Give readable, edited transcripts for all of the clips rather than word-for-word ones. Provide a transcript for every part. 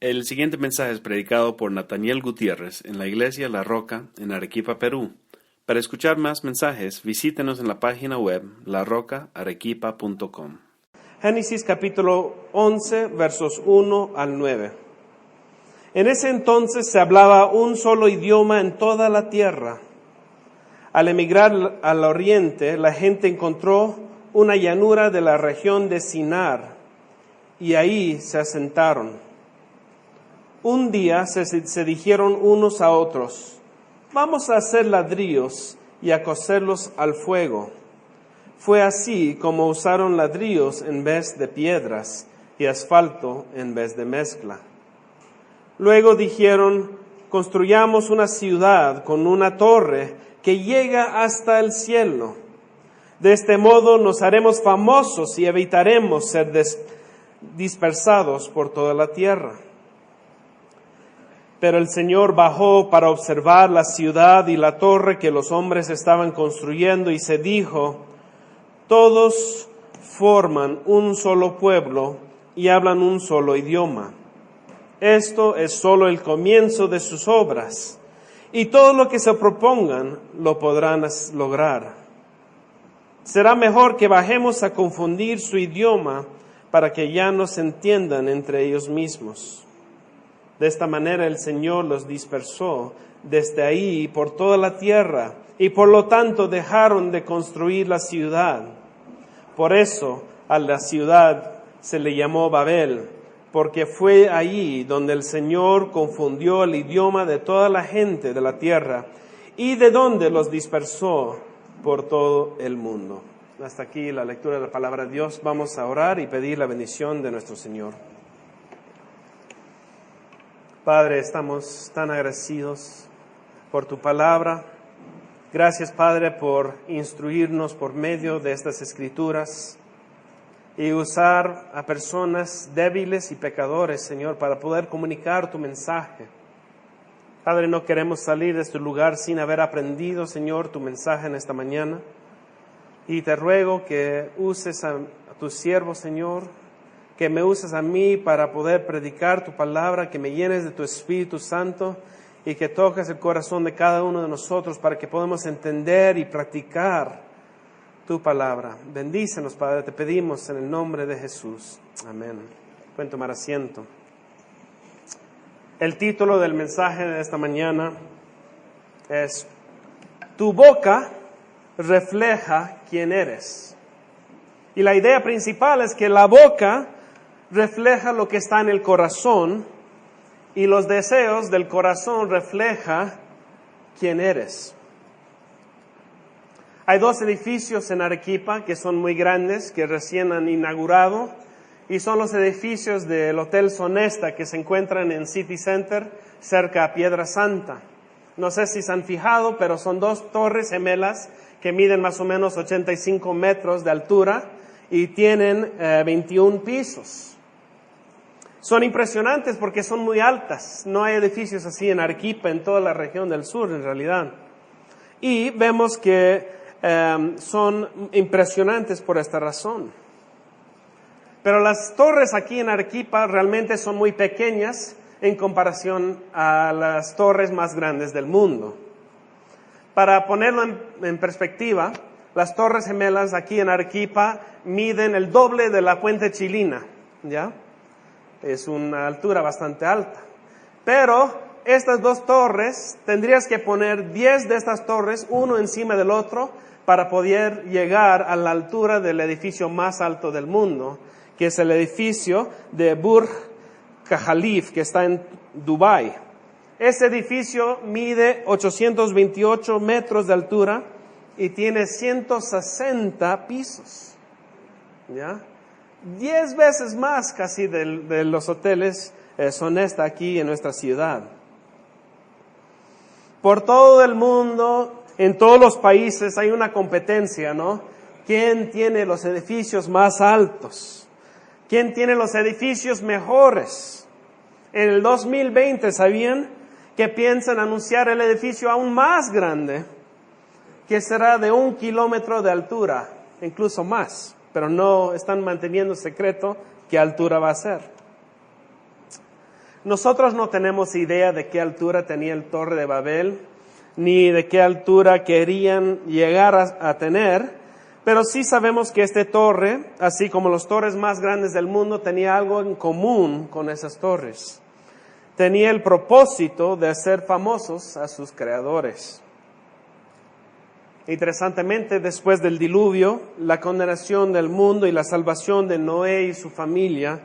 El siguiente mensaje es predicado por Nathaniel Gutiérrez en la Iglesia La Roca en Arequipa, Perú. Para escuchar más mensajes, visítenos en la página web larocaarequipa.com. Génesis capítulo 11, versos 1 al 9. En ese entonces se hablaba un solo idioma en toda la tierra. Al emigrar al oriente, la gente encontró una llanura de la región de Sinar y ahí se asentaron. Un día se dijeron unos a otros: vamos a hacer ladrillos y a cocerlos al fuego. Fue así como usaron ladrillos en vez de piedras y asfalto en vez de mezcla. Luego dijeron: construyamos una ciudad con una torre que llega hasta el cielo. De este modo nos haremos famosos y evitaremos ser dispersados por toda la tierra. Pero el Señor bajó para observar la ciudad y la torre que los hombres estaban construyendo y se dijo: todos forman un solo pueblo y hablan un solo idioma. Esto es solo el comienzo de sus obras, y todo lo que se propongan lo podrán lograr. Será mejor que bajemos a confundir su idioma para que ya no se entiendan entre ellos mismos. De esta manera el Señor los dispersó desde ahí por toda la tierra, y por lo tanto dejaron de construir la ciudad. Por eso a la ciudad se le llamó Babel, porque fue allí donde el Señor confundió el idioma de toda la gente de la tierra y de donde los dispersó por todo el mundo. Hasta aquí la lectura de la palabra de Dios. Vamos a orar y pedir la bendición de nuestro Señor. Padre, estamos tan agradecidos por tu palabra. Gracias, Padre, por instruirnos por medio de estas escrituras y usar a personas débiles y pecadores, Señor, para poder comunicar tu mensaje. Padre, no queremos salir de este lugar sin haber aprendido, Señor, tu mensaje en esta mañana. Y te ruego que uses a tu siervo, Señor, que me uses a mí para poder predicar tu palabra, que me llenes de tu Espíritu Santo y que toques el corazón de cada uno de nosotros para que podamos entender y practicar tu palabra. Bendícenos, Padre, te pedimos en el nombre de Jesús. Amén. Pueden tomar asiento. El título del mensaje de esta mañana es: tu boca refleja quién eres. Y la idea principal es que la boca refleja lo que está en el corazón y los deseos del corazón refleja quién eres. Hay dos edificios en Arequipa que son muy grandes, que recién han inaugurado, y son los edificios del Hotel Sonesta que se encuentran en City Center, cerca a Piedra Santa. No sé si se han fijado, pero son dos torres gemelas que miden más o menos 85 metros de altura y tienen 21 pisos. Son impresionantes porque son muy altas. No hay edificios así en Arequipa, en toda la región del sur en realidad. Y vemos que son impresionantes por esta razón. Pero las torres aquí en Arequipa realmente son muy pequeñas en comparación a las torres más grandes del mundo. Para ponerlo en perspectiva, las torres gemelas aquí en Arequipa miden el doble de la Puente Chilina, ¿ya? Es una altura bastante alta. Pero estas dos torres, tendrías que poner 10 de estas torres, uno encima del otro, para poder llegar a la altura del edificio más alto del mundo, que es el edificio de Burj Khalifa, que está en Dubái. Este edificio mide 828 metros de altura y tiene 160 pisos, ¿ya? 10 veces más casi de los hoteles Sonesta aquí en nuestra ciudad. Por todo el mundo, en todos los países hay una competencia, ¿no? ¿Quién tiene los edificios más altos? ¿Quién tiene los edificios mejores? En el 2020, ¿sabían que piensan anunciar el edificio aún más grande, que será de 1 kilómetro de altura, incluso más? Pero no están manteniendo secreto qué altura va a ser. Nosotros no tenemos idea de qué altura tenía el Torre de Babel, ni de qué altura querían llegar a tener, pero sí sabemos que esta torre, así como las torres más grandes del mundo, tenía algo en común con esas torres. Tenía el propósito de hacer famosos a sus creadores. Interesantemente, después del diluvio, la condenación del mundo y la salvación de Noé y su familia,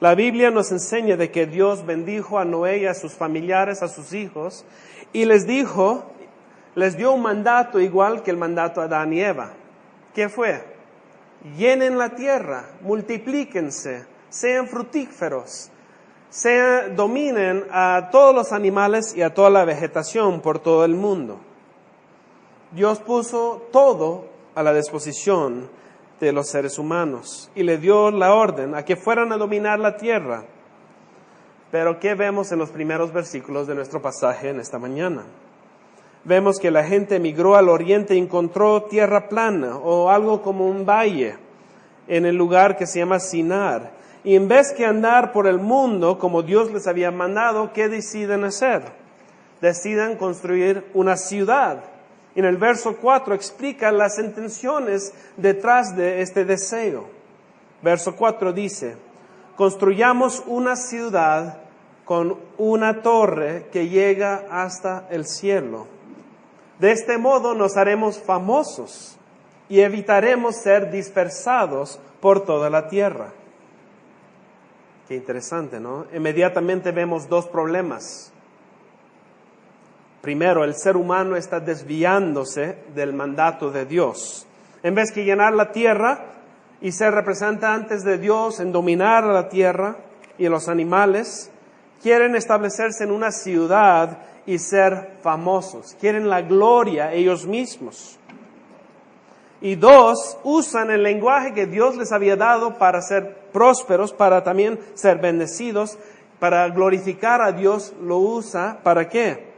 la Biblia nos enseña de que Dios bendijo a Noé y a sus familiares, a sus hijos, y les dio un mandato igual que el mandato a Adán y Eva. ¿Qué fue? Llenen la tierra, multiplíquense, sean fructíferos, dominen a todos los animales y a toda la vegetación por todo el mundo. Dios puso todo a la disposición de los seres humanos y le dio la orden a que fueran a dominar la tierra. Pero ¿qué vemos en los primeros versículos de nuestro pasaje en esta mañana? Vemos que la gente emigró al oriente y encontró tierra plana o algo como un valle en el lugar que se llama Sinar. Y en vez que andar por el mundo como Dios les había mandado, ¿qué deciden hacer? Deciden construir una ciudad. En el verso 4 explica las intenciones detrás de este deseo. Verso 4 dice, construyamos una ciudad con una torre que llega hasta el cielo. De este modo nos haremos famosos y evitaremos ser dispersados por toda la tierra. Qué interesante, ¿no? Inmediatamente vemos dos problemas. Primero, el ser humano está desviándose del mandato de Dios. En vez que llenar la tierra y ser representantes de Dios en dominar la tierra y los animales, quieren establecerse en una ciudad y ser famosos. Quieren la gloria ellos mismos. Y dos, usan el lenguaje que Dios les había dado para ser prósperos, para también ser bendecidos, para glorificar a Dios. Lo usa, ¿para qué?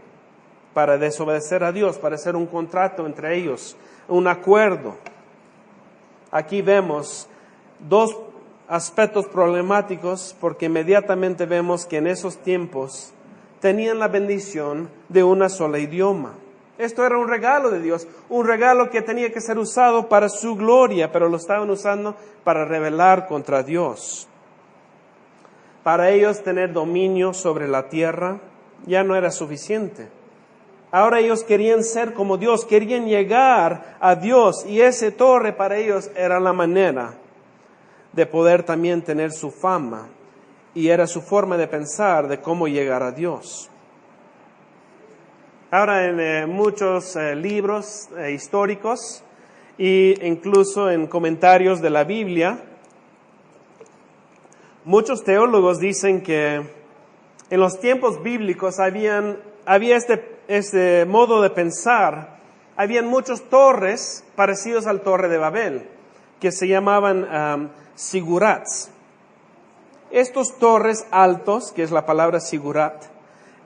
Para desobedecer a Dios, para hacer un contrato entre ellos, un acuerdo. Aquí vemos dos aspectos problemáticos porque inmediatamente vemos que en esos tiempos tenían la bendición de una sola idioma. Esto era un regalo de Dios, un regalo que tenía que ser usado para su gloria, pero lo estaban usando para rebelar contra Dios. Para ellos tener dominio sobre la tierra ya no era suficiente. Ahora ellos querían ser como Dios, querían llegar a Dios, y esa torre para ellos era la manera de poder también tener su fama, y era su forma de pensar de cómo llegar a Dios. Ahora en muchos libros históricos e incluso en comentarios de la Biblia, muchos teólogos dicen que en los tiempos bíblicos había este modo de pensar. Habían muchas torres parecidas al Torre de Babel, que se llamaban sigurats. Estos torres altos, que es la palabra sigurat,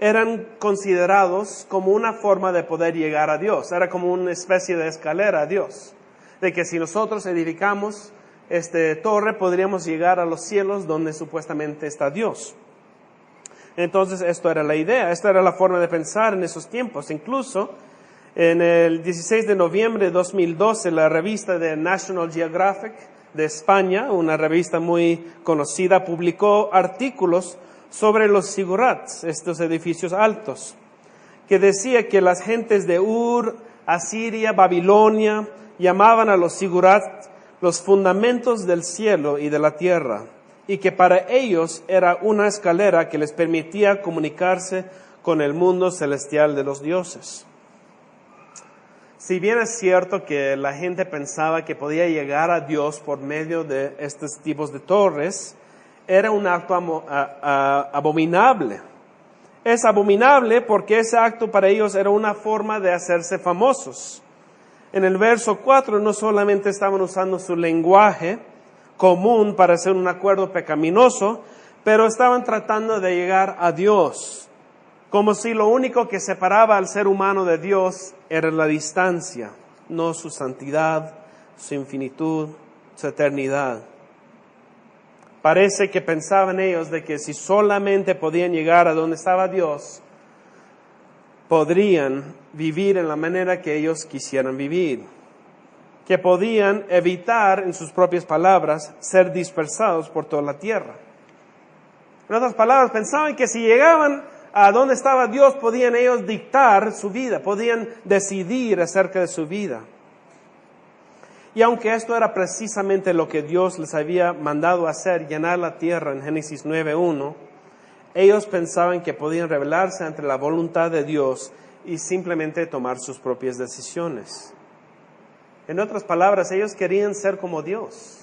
eran considerados como una forma de poder llegar a Dios. Era como una especie de escalera a Dios. De que si nosotros edificamos esta torre, podríamos llegar a los cielos donde supuestamente está Dios. Entonces, esto era la idea, esta era la forma de pensar en esos tiempos. Incluso, en el 16 de noviembre de 2012, la revista de National Geographic de España, una revista muy conocida, publicó artículos sobre los sigurats, estos edificios altos, que decía que las gentes de Ur, Asiria, Babilonia, llamaban a los sigurats los fundamentos del cielo y de la tierra, y que para ellos era una escalera que les permitía comunicarse con el mundo celestial de los dioses. Si bien es cierto que la gente pensaba que podía llegar a Dios por medio de estos tipos de torres, era un acto abominable. Es abominable porque ese acto para ellos era una forma de hacerse famosos. En el verso 4 no solamente estaban usando su lenguaje común para hacer un acuerdo pecaminoso, pero estaban tratando de llegar a Dios, como si lo único que separaba al ser humano de Dios era la distancia, no su santidad, su infinitud, su eternidad. Parece que pensaban ellos de que si solamente podían llegar a donde estaba Dios, podrían vivir en la manera que ellos quisieran vivir. Que podían evitar, en sus propias palabras, ser dispersados por toda la tierra. En otras palabras, pensaban que si llegaban a donde estaba Dios, podían ellos dictar su vida, podían decidir acerca de su vida. Y aunque esto era precisamente lo que Dios les había mandado hacer, llenar la tierra en Génesis 9:1, ellos pensaban que podían rebelarse ante la voluntad de Dios y simplemente tomar sus propias decisiones. En otras palabras, ellos querían ser como Dios.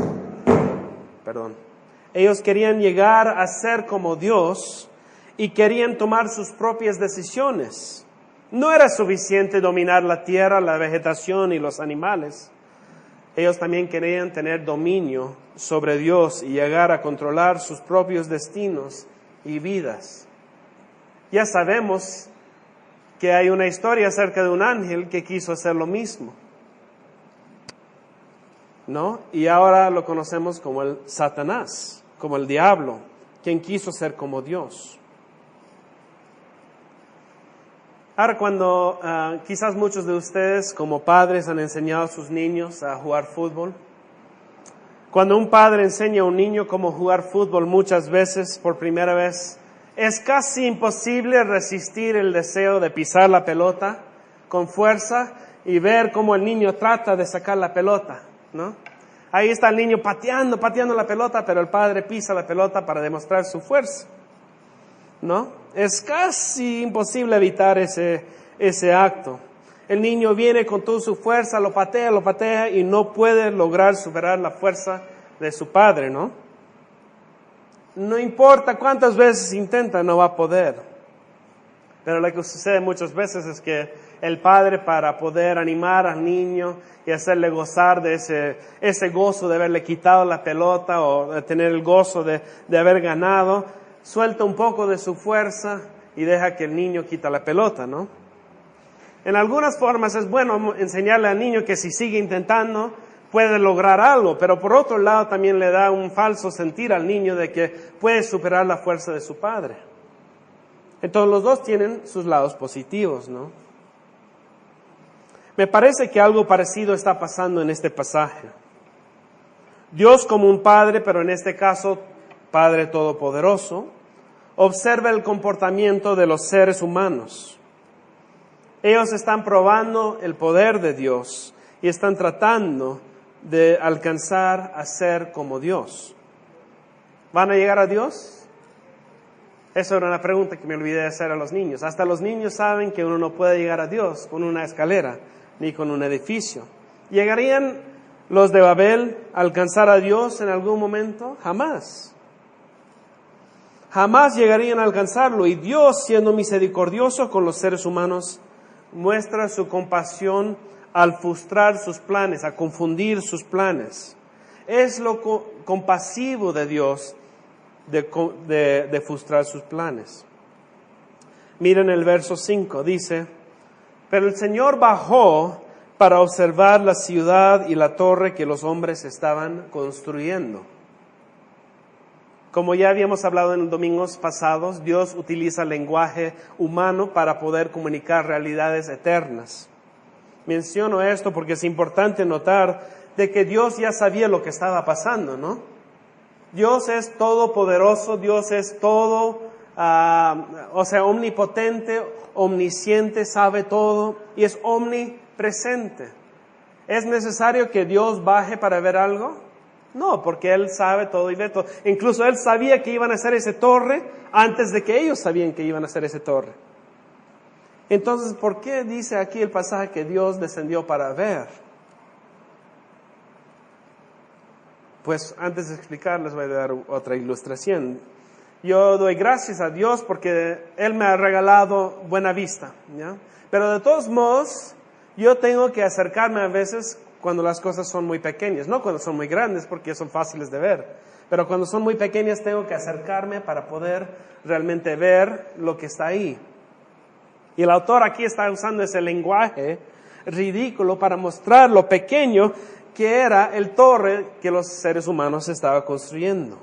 Ellos querían llegar a ser como Dios y querían tomar sus propias decisiones. No era suficiente dominar la tierra, la vegetación y los animales. Ellos también querían tener dominio sobre Dios y llegar a controlar sus propios destinos y vidas. Ya sabemos que hay una historia acerca de un ángel que quiso hacer lo mismo, ¿no? Y ahora lo conocemos como el Satanás, como el diablo, quien quiso ser como Dios. Ahora, cuando quizás muchos de ustedes como padres han enseñado a sus niños a jugar fútbol, cuando un padre enseña a un niño cómo jugar fútbol muchas veces por primera vez, es casi imposible resistir el deseo de pisar la pelota con fuerza y ver cómo el niño trata de sacar la pelota, ¿no? Ahí está el niño pateando la pelota, pero el padre pisa la pelota para demostrar su fuerza, ¿no? Es casi imposible evitar ese acto. El niño viene con toda su fuerza, lo patea y no puede lograr superar la fuerza de su padre, ¿no? No importa cuántas veces intenta, no va a poder. Pero lo que sucede muchas veces es que el padre, para poder animar al niño y hacerle gozar de ese gozo de haberle quitado la pelota o de tener el gozo de haber ganado, suelta un poco de su fuerza y deja que el niño quita la pelota, ¿no? En algunas formas es bueno enseñarle al niño que si sigue intentando puede lograr algo, pero por otro lado también le da un falso sentir al niño de que puede superar la fuerza de su padre. Entonces los dos tienen sus lados positivos, ¿no? Me parece que algo parecido está pasando en este pasaje. Dios como un padre, pero en este caso Padre Todopoderoso, observa el comportamiento de los seres humanos. Ellos están probando el poder de Dios y están tratando de alcanzar a ser como Dios. ¿Van a llegar a Dios? Esa era una pregunta que me olvidé de hacer a los niños. Hasta los niños saben que uno no puede llegar a Dios con una escalera ni con un edificio. ¿Llegarían los de Babel a alcanzar a Dios en algún momento? Jamás. Jamás llegarían a alcanzarlo, y Dios, siendo misericordioso con los seres humanos, muestra su compasión al frustrar sus planes, a confundir sus planes. Es lo compasivo de Dios de frustrar sus planes. Miren el verso 5, dice: pero el Señor bajó para observar la ciudad y la torre que los hombres estaban construyendo. Como ya habíamos hablado en los domingos pasados, Dios utiliza lenguaje humano para poder comunicar realidades eternas. Menciono esto porque es importante notar de que Dios ya sabía lo que estaba pasando, ¿no? Dios es todopoderoso, Dios es todo, omnipotente, omnisciente, sabe todo y es omnipresente. ¿Es necesario que Dios baje para ver algo? No, porque Él sabe todo y ve todo. Incluso Él sabía que iban a hacer esa torre antes de que ellos sabían que iban a hacer esa torre. Entonces, ¿por qué dice aquí el pasaje que Dios descendió para ver? Pues antes de explicar, les voy a dar otra ilustración. Yo doy gracias a Dios porque Él me ha regalado buena vista, ¿ya? Pero de todos modos, yo tengo que acercarme a veces cuando las cosas son muy pequeñas, no cuando son muy grandes porque son fáciles de ver, pero cuando son muy pequeñas tengo que acercarme para poder realmente ver lo que está ahí. Y el autor aquí está usando ese lenguaje ridículo para mostrar lo pequeño que era el torre que los seres humanos estaban construyendo.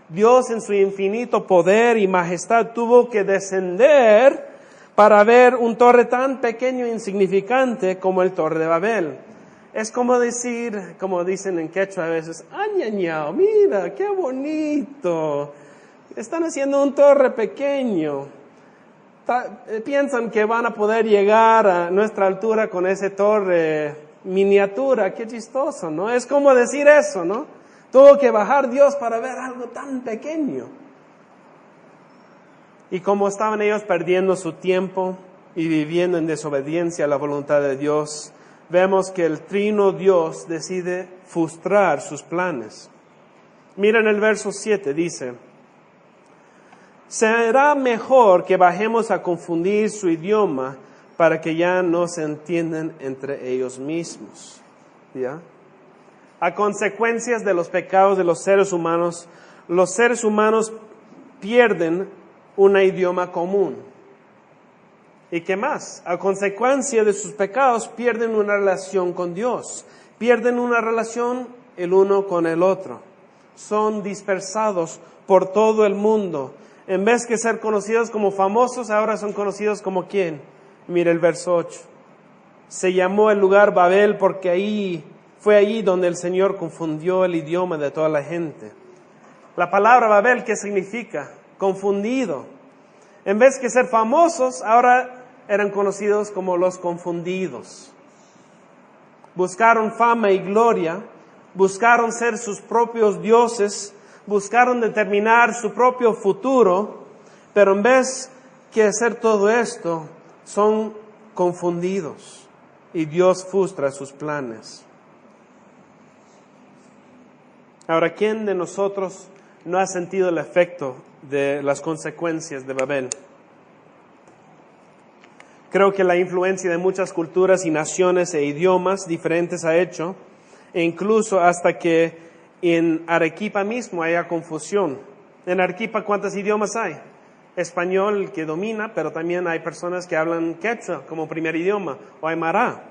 Dios en su infinito poder y majestad tuvo que descender para ver un torre tan pequeño e insignificante como el Torre de Babel. Es como decir, como dicen en quechua a veces, ¡añañao! Mira, qué bonito. Están haciendo un torre pequeño. Piensan que van a poder llegar a nuestra altura con ese torre miniatura. Qué chistoso, ¿no? Es como decir eso, ¿no? Tuvo que bajar Dios para ver algo tan pequeño. Y como estaban ellos perdiendo su tiempo y viviendo en desobediencia a la voluntad de Dios, vemos que el trino Dios decide frustrar sus planes. Miren el verso 7, dice: será mejor que bajemos a confundir su idioma para que ya no se entiendan entre ellos mismos. ¿Ya? A consecuencias de los pecados de los seres humanos pierden un idioma común. ¿Y qué más? A consecuencia de sus pecados pierden una relación con Dios, pierden una relación el uno con el otro. Son dispersados por todo el mundo. En vez de ser conocidos como famosos, ahora son conocidos como ¿quién? Mira el verso 8. Se llamó el lugar Babel porque fue allí donde el Señor confundió el idioma de toda la gente. La palabra Babel, ¿qué significa? Confundido. En vez de ser famosos, ahora eran conocidos como los confundidos. Buscaron fama y gloria, buscaron ser sus propios dioses, buscaron determinar su propio futuro, pero en vez de hacer todo esto, son confundidos y Dios frustra sus planes. Ahora, ¿quién de nosotros no ha sentido el efecto de las consecuencias de Babel? Creo que la influencia de muchas culturas y naciones e idiomas diferentes ha hecho, e incluso hasta que en Arequipa mismo haya confusión. En Arequipa, ¿cuántos idiomas hay? Español que domina, pero también hay personas que hablan quechua como primer idioma, o aymara.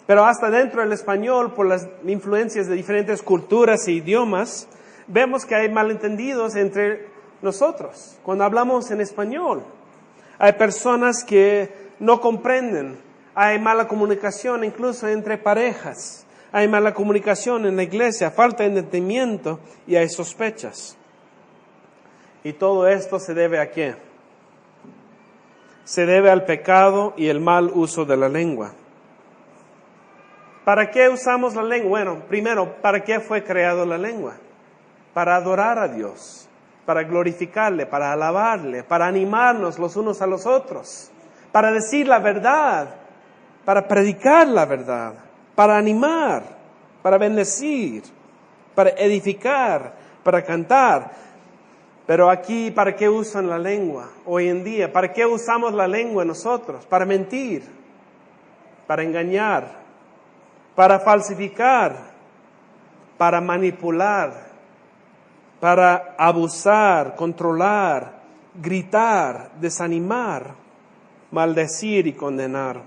Pero hasta dentro del español, por las influencias de diferentes culturas e idiomas, vemos que hay malentendidos entre nosotros. Cuando hablamos en español, hay personas que no comprenden, hay mala comunicación incluso entre parejas, hay mala comunicación en la iglesia, falta de entendimiento y hay sospechas. Y todo esto se debe ¿a qué? Se debe al pecado y el mal uso de la lengua. ¿Para qué usamos la lengua? Bueno, primero, ¿para qué fue creada la lengua? Para adorar a Dios, para glorificarle, para alabarle, para animarnos los unos a los otros, para decir la verdad, para predicar la verdad, para animar, para bendecir, para edificar, para cantar. Pero aquí, ¿para qué usan la lengua hoy en día? ¿Para qué usamos la lengua nosotros? Para mentir, para engañar, para falsificar, para manipular, para abusar, controlar, gritar, desanimar, maldecir y condenar.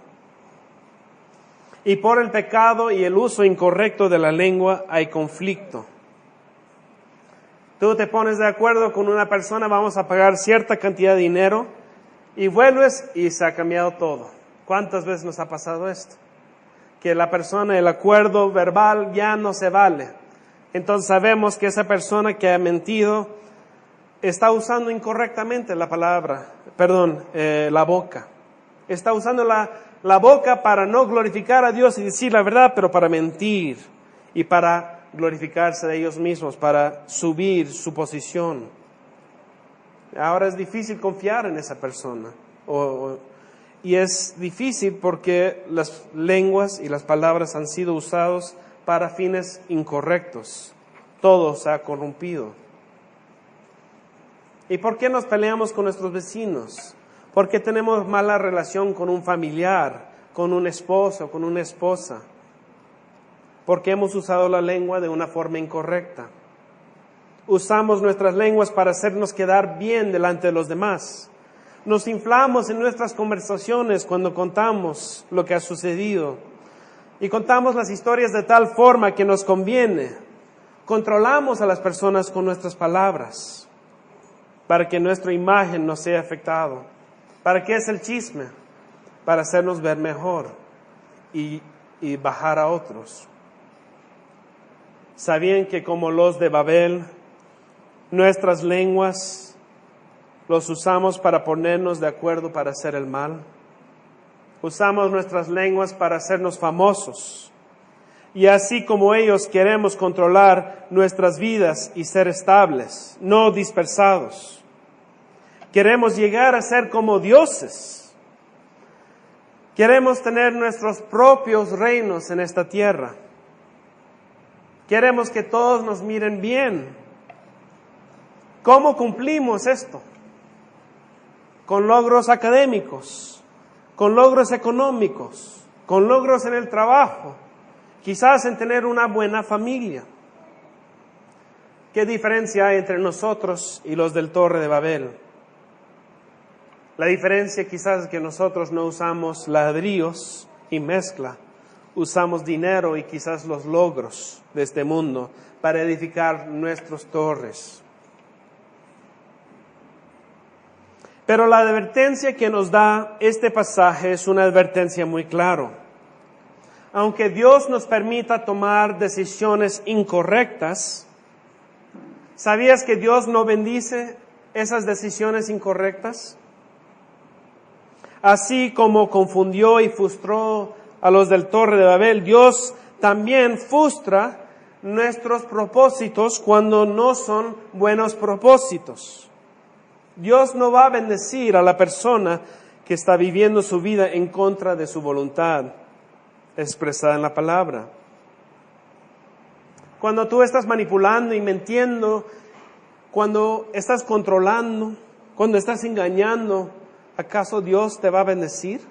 Y por el pecado y el uso incorrecto de la lengua hay conflicto. Tú te pones de acuerdo con una persona, vamos a pagar cierta cantidad de dinero, y vuelves y se ha cambiado todo. ¿Cuántas veces nos ha pasado esto? Que la persona, el acuerdo verbal ya no se vale. Entonces sabemos que esa persona que ha mentido está usando incorrectamente la boca. Está usando la boca para no glorificar a Dios y decir la verdad, pero para mentir y para glorificarse de ellos mismos, para subir su posición. Ahora es difícil confiar en esa persona. Y es difícil porque las lenguas y las palabras han sido usados para fines incorrectos. Todo se ha corrompido. ¿Y por qué nos peleamos con nuestros vecinos? ¿Por qué tenemos mala relación con un familiar, con un esposo, con una esposa? Porque hemos usado la lengua de una forma incorrecta. Usamos nuestras lenguas para hacernos quedar bien delante de los demás. Nos inflamos en nuestras conversaciones cuando contamos lo que ha sucedido. Y contamos las historias de tal forma que nos conviene. controlamos a las personas con nuestras palabras para que nuestra imagen no sea afectada. ¿Para qué es el chisme? Para hacernos ver mejor y bajar a otros. ¿Sabían que como los de Babel, nuestras lenguas los usamos para ponernos de acuerdo para hacer el mal? Usamos nuestras lenguas para hacernos famosos. Y así como ellos queremos controlar nuestras vidas y ser estables, no dispersados. Queremos llegar a ser como dioses. Queremos tener nuestros propios reinos en esta tierra. Queremos que todos nos miren bien. ¿Cómo cumplimos esto? Con logros académicos, con logros económicos, con logros en el trabajo, quizás en tener una buena familia. ¿Qué diferencia hay entre nosotros y los del Torre de Babel? La diferencia quizás es que nosotros no usamos ladrillos y mezcla, usamos dinero y quizás los logros de este mundo para edificar nuestras torres. Pero la advertencia que nos da este pasaje es una advertencia muy clara. Aunque Dios nos permita tomar decisiones incorrectas, ¿sabías que Dios no bendice esas decisiones incorrectas? Así como confundió y frustró a los del Torre de Babel, Dios también frustra nuestros propósitos cuando no son buenos propósitos. Dios no va a bendecir a la persona que está viviendo su vida en contra de su voluntad expresada en la palabra. Cuando tú estás manipulando y mintiendo, cuando estás controlando, cuando estás engañando, ¿acaso Dios te va a bendecir?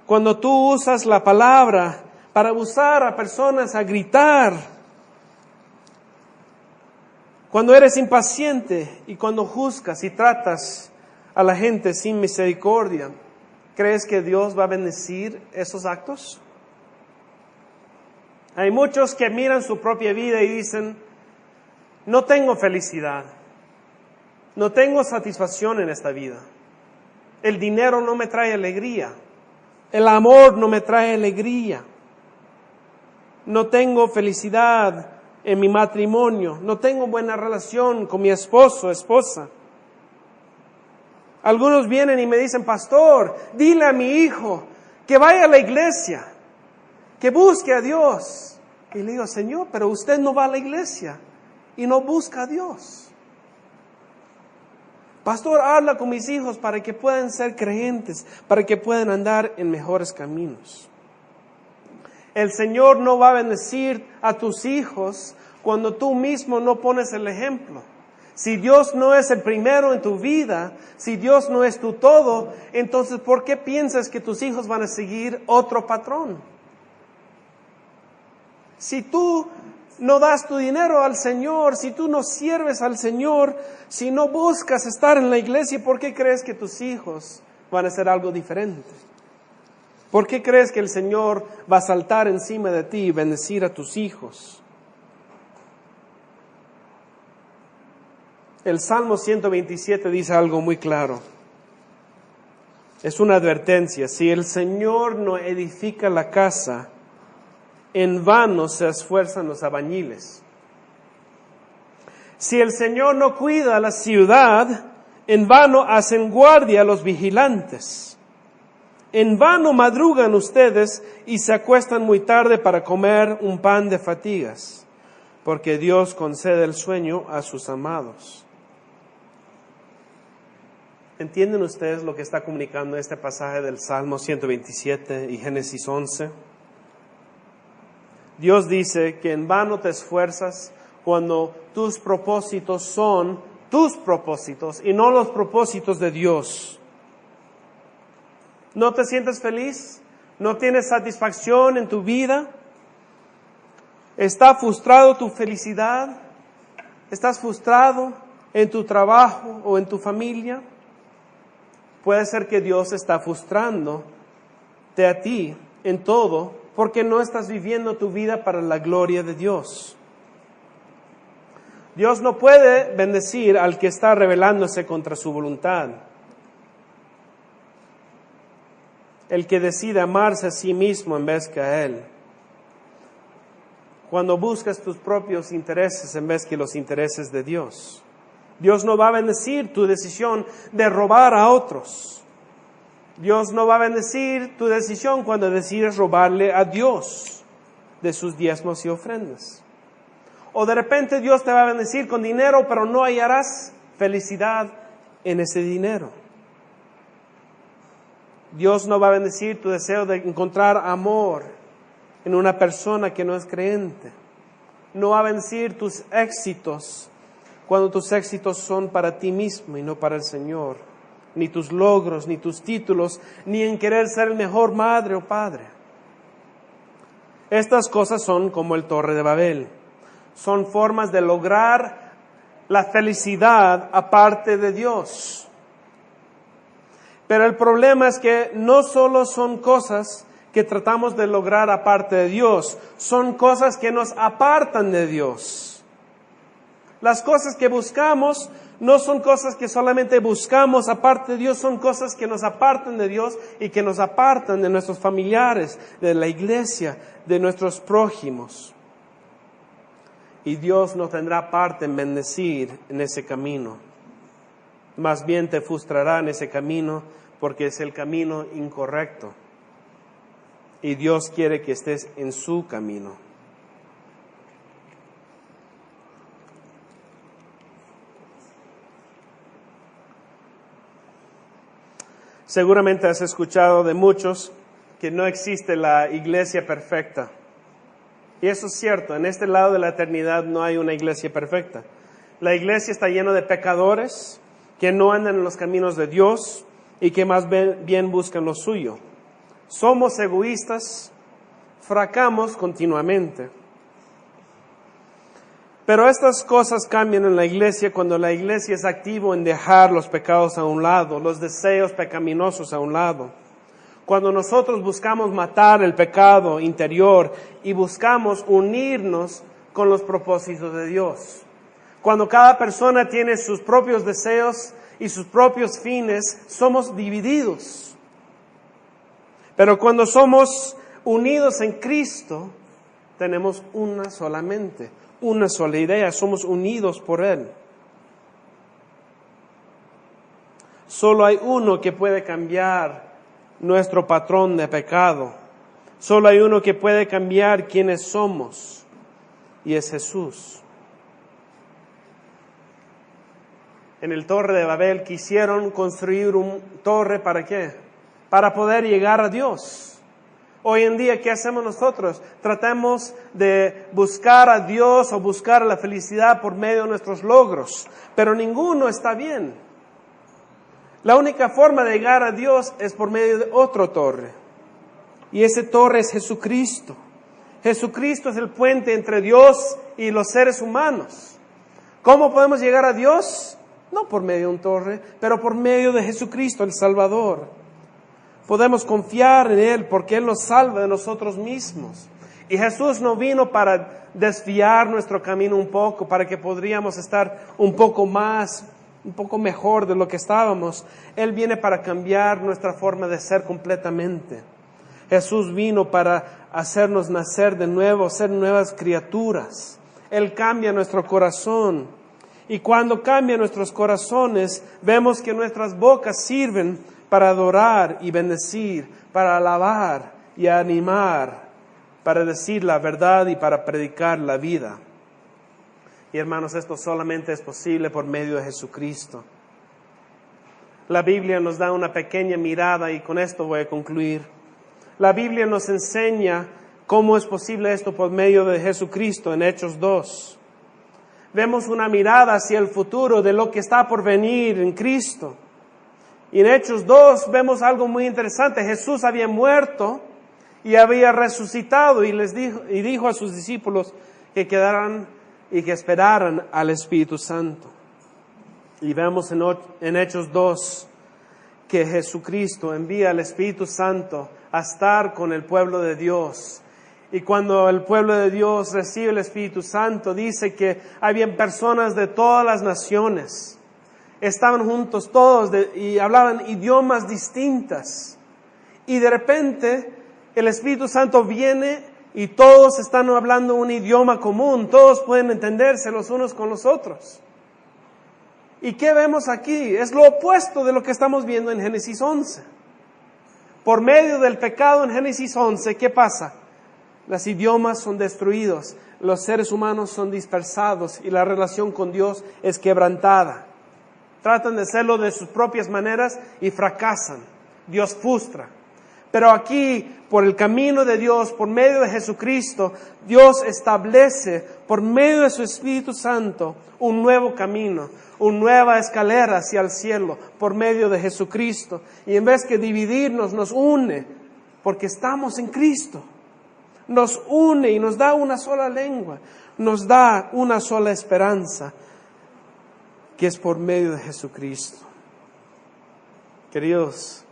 Cuando tú usas la palabra para abusar a personas, a gritar, cuando eres impaciente y cuando juzgas y tratas a la gente sin misericordia, ¿crees que Dios va a bendecir esos actos? Hay muchos que miran su propia vida y dicen, no tengo felicidad, no tengo satisfacción en esta vida, el dinero no me trae alegría, el amor no me trae alegría, no tengo felicidad en mi matrimonio, no tengo buena relación con mi esposo o esposa. Algunos vienen y me dicen, pastor, dile a mi hijo que vaya a la iglesia, que busque a Dios. Y le digo, Señor, pero usted no va a la iglesia y no busca a Dios. Pastor, habla con mis hijos para que puedan ser creyentes, para que puedan andar en mejores caminos. El Señor no va a bendecir a tus hijos cuando tú mismo no pones el ejemplo. Si Dios no es el primero en tu vida, si Dios no es tu todo, entonces ¿por qué piensas que tus hijos van a seguir otro patrón? Si tú no das tu dinero al Señor, si tú no sirves al Señor, si no buscas estar en la iglesia, ¿por qué crees que tus hijos van a hacer algo diferente? ¿Por qué crees que el Señor va a saltar encima de ti y bendecir a tus hijos? El Salmo 127 dice algo muy claro. Es una advertencia. Si el Señor no edifica la casa, en vano se esfuerzan los albañiles. Si el Señor no cuida la ciudad, en vano hacen guardia los vigilantes. En vano madrugan ustedes y se acuestan muy tarde para comer un pan de fatigas, porque Dios concede el sueño a sus amados. ¿Entienden ustedes lo que está comunicando este pasaje del Salmo 127 y Génesis 11? Dios dice que en vano te esfuerzas cuando tus propósitos son tus propósitos y no los propósitos de Dios. ¿No te sientes feliz? ¿No tienes satisfacción en tu vida? ¿Está frustrado tu felicidad? ¿Estás frustrado en tu trabajo o en tu familia? Puede ser que Dios está frustrándote a ti en todo porque no estás viviendo tu vida para la gloria de Dios. Dios no puede bendecir al que está rebelándose contra su voluntad. El que decide amarse a sí mismo en vez que a Él. Cuando buscas tus propios intereses en vez que los intereses de Dios. Dios no va a bendecir tu decisión de robar a otros. Dios no va a bendecir tu decisión cuando decides robarle a Dios de sus diezmos y ofrendas. O de repente Dios te va a bendecir con dinero, pero no hallarás felicidad en ese dinero. Dios no va a bendecir tu deseo de encontrar amor en una persona que no es creyente. No va a bendecir tus éxitos cuando tus éxitos son para ti mismo y no para el Señor. Ni tus logros, ni tus títulos, ni en querer ser el mejor madre o padre. Estas cosas son como el Torre de Babel. Son formas de lograr la felicidad aparte de Dios. Pero el problema es que no solo son cosas que tratamos de lograr aparte de Dios, son cosas que nos apartan de Dios. Las cosas que buscamos no son cosas que solamente buscamos aparte de Dios, son cosas que nos apartan de Dios y que nos apartan de nuestros familiares, de la iglesia, de nuestros prójimos. Y Dios no tendrá parte en bendecir en ese camino. Más bien te frustrará en ese camino porque es el camino incorrecto. Y Dios quiere que estés en su camino. Seguramente has escuchado de muchos que no existe la iglesia perfecta. Y eso es cierto, en este lado de la eternidad no hay una iglesia perfecta. La iglesia está llena de pecadores que no andan en los caminos de Dios y que más bien buscan lo suyo. Somos egoístas, fracamos continuamente. Pero estas cosas cambian en la iglesia cuando la iglesia es activo en dejar los pecados a un lado, los deseos pecaminosos a un lado. Cuando nosotros buscamos matar el pecado interior y buscamos unirnos con los propósitos de Dios. Cuando cada persona tiene sus propios deseos y sus propios fines, somos divididos. Pero cuando somos unidos en Cristo, tenemos una sola mente, una sola idea, somos unidos por Él. Solo hay uno que puede cambiar nuestro patrón de pecado. Solo hay uno que puede cambiar quiénes somos, y es Jesús. En el Torre de Babel quisieron construir un torre, ¿para qué? Para poder llegar a Dios. Hoy en día, ¿qué hacemos nosotros? Tratamos de buscar a Dios o buscar la felicidad por medio de nuestros logros, pero ninguno está bien. La única forma de llegar a Dios es por medio de otro torre. Y ese torre es Jesucristo. Jesucristo es el puente entre Dios y los seres humanos. ¿Cómo podemos llegar a Dios? No por medio de un torre, pero por medio de Jesucristo, el Salvador. Podemos confiar en Él porque Él nos salva de nosotros mismos. Y Jesús no vino para desviar nuestro camino un poco, para que podríamos estar un poco mejor de lo que estábamos. Él viene para cambiar nuestra forma de ser completamente. Jesús vino para hacernos nacer de nuevo, ser nuevas criaturas. Él cambia nuestro corazón. Y cuando cambia nuestros corazones, vemos que nuestras bocas sirven para adorar y bendecir, para alabar y animar, para decir la verdad y para predicar la vida. Y hermanos, esto solamente es posible por medio de Jesucristo. La Biblia nos da una pequeña mirada y con esto voy a concluir. La Biblia nos enseña cómo es posible esto por medio de Jesucristo en Hechos 2. Vemos una mirada hacia el futuro de lo que está por venir en Cristo. Y en Hechos 2 vemos algo muy interesante. Jesús había muerto y había resucitado y dijo a sus discípulos que quedaran y que esperaran al Espíritu Santo. Y vemos en Hechos 2 que Jesucristo envía al Espíritu Santo a estar con el pueblo de Dios. Y cuando el pueblo de Dios recibe el Espíritu Santo, dice que habían personas de todas las naciones. Estaban juntos todos y hablaban idiomas distintas. Y de repente el Espíritu Santo viene y todos están hablando un idioma común. Todos pueden entenderse los unos con los otros. ¿Y qué vemos aquí? Es lo opuesto de lo que estamos viendo en Génesis 11. Por medio del pecado en Génesis 11, ¿qué pasa? Los idiomas son destruidos, los seres humanos son dispersados y la relación con Dios es quebrantada. Tratan de hacerlo de sus propias maneras y fracasan. Dios frustra. Pero aquí, por el camino de Dios, por medio de Jesucristo, Dios establece, por medio de su Espíritu Santo, un nuevo camino, una nueva escalera hacia el cielo, por medio de Jesucristo. Y en vez de dividirnos, nos une, porque estamos en Cristo. Nos une y nos da una sola lengua, nos da una sola esperanza, que es por medio de Jesucristo. Queridos,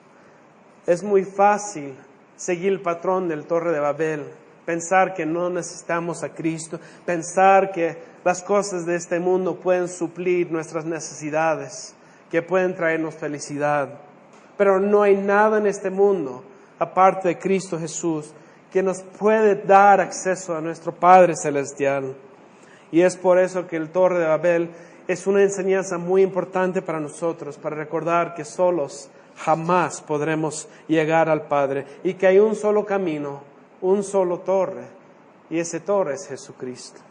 es muy fácil seguir el patrón del Torre de Babel, pensar que no necesitamos a Cristo, pensar que las cosas de este mundo pueden suplir nuestras necesidades, que pueden traernos felicidad. Pero no hay nada en este mundo, aparte de Cristo Jesús, que nos puede dar acceso a nuestro Padre Celestial. Y es por eso que el Torre de Babel es una enseñanza muy importante para nosotros, para recordar que solos jamás podremos llegar al Padre y que hay un solo camino, un solo torre, y ese torre es Jesucristo.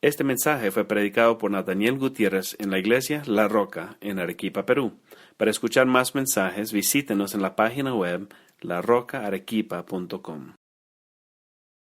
Este mensaje fue predicado por Nathaniel Gutiérrez en la iglesia La Roca, en Arequipa, Perú. Para escuchar más mensajes, visítenos en la página web larocaarequipa.com.